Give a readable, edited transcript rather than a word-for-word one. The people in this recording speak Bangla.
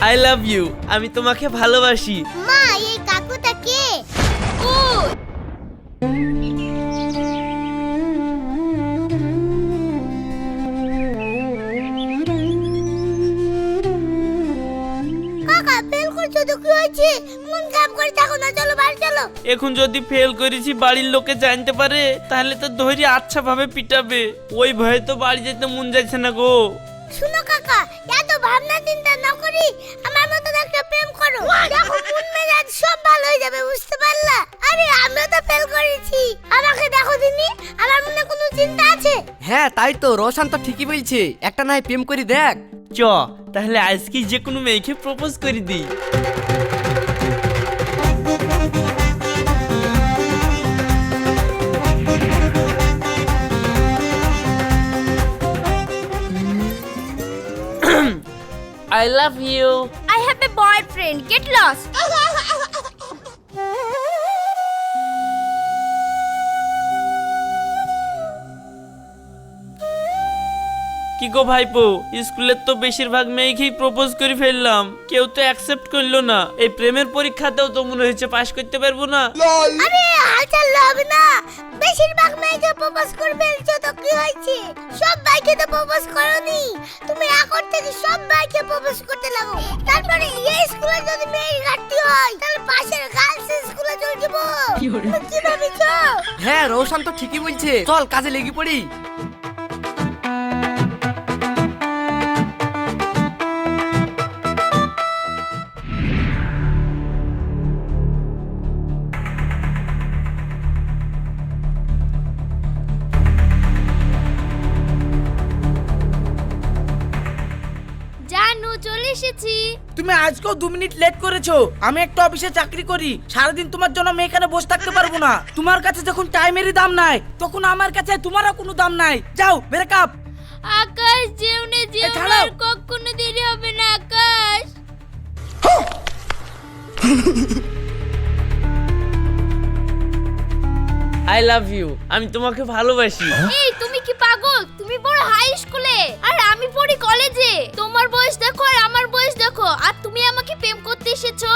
আই লাভ ইউ, আমি তোমাকে ভালোবাসি। মা এই কাকুটা কে? ও কাকা ফেল করছো তো কি হয়েছে? মন খারাপ করে থাকো না, চলো বাড়ি চলো। এখন যদি ফেল করেছি বাড়ির লোকে জানতে পারে তাহলে তো ধরে আচ্ছা ভাবে পিটাবে। ওই ভয়ে তো বাড়ি যেতে মন যাচ্ছে না গো। শুনো কাকা, এত ভাবনা চিন্তা না করি আমার মতো একটা প্রেম করো, দেখো মন মেজাজ সব ভালো হয়ে যাবে, বুঝতে পারলা? আরে আমিও তো ফেল করেছি, আমাকে দেখো দিনি, আমার মনে কোনো চিন্তা আছে? হ্যাঁ তাই তো, রোশন তো ঠিকই বলছে, একটা নাই প্রেম করি দেখ। চ তাহলে আজকে যে কোনো মেয়েকে প্রপোজ করে দিই। I love you. I have a boyfriend, get lost. কি গো ভাইপো, স্কুলের তো বেশিরভাগ মেয়েকেই প্রপোজ করে ফেললাম, কেউ তো অ্যাকসেপ্ট করলো না। এই প্রেমের পরীক্ষাতেও তো মনে হচ্ছে পাশ করতে পারবো না। আরে হাল চাল হবে না, বেশিরভাগ মেয়েকে প্রপোজ করে ফেলছো তো কি হয়েছে? সব ভাইকে তো প্রপোজ করোনি, তুমি এখন থেকে সব ভাইকে প্রপোজ করতে লাগো। তারপরে এই স্কুলে যদি মেয়ের ঘাটতি হয় তাহলে পাশের গার্লস স্কুলে চলে যাবো। তুমি কি ভাবছো? হ্যাঁ রোশন তো ঠিকই বলছে, চল কাজে লেগে পড়ি। জানু চলে এসেছি। তুমি আজকেও 2 মিনিট লেট করেছো। আমি একটা অফিসে চাকরি করি, সারাদিন তোমার জন্য আমি এখানে বসে থাকতে পারবো না। তোমার কাছে যখন টাইমেরই দাম নাই তখন আমার কাছে তোমারও কোনো দাম নাই। যাও ব্রেক আপ। আকাশ যেওনে ছাড়ো। আর কখনো দেরি হবে না আকাশ। আই লাভ ইউ, আমি তোমাকে ভালোবাসি। এই তুমি কি পাগল? তুমি পড়ো হাই স্কুলে আর আমি পড়ি কলেজে। তোমার বয়স দেখো আর আমার বয়স দেখো, আর তুমি আমাকে প্রেম করতে এসেছো।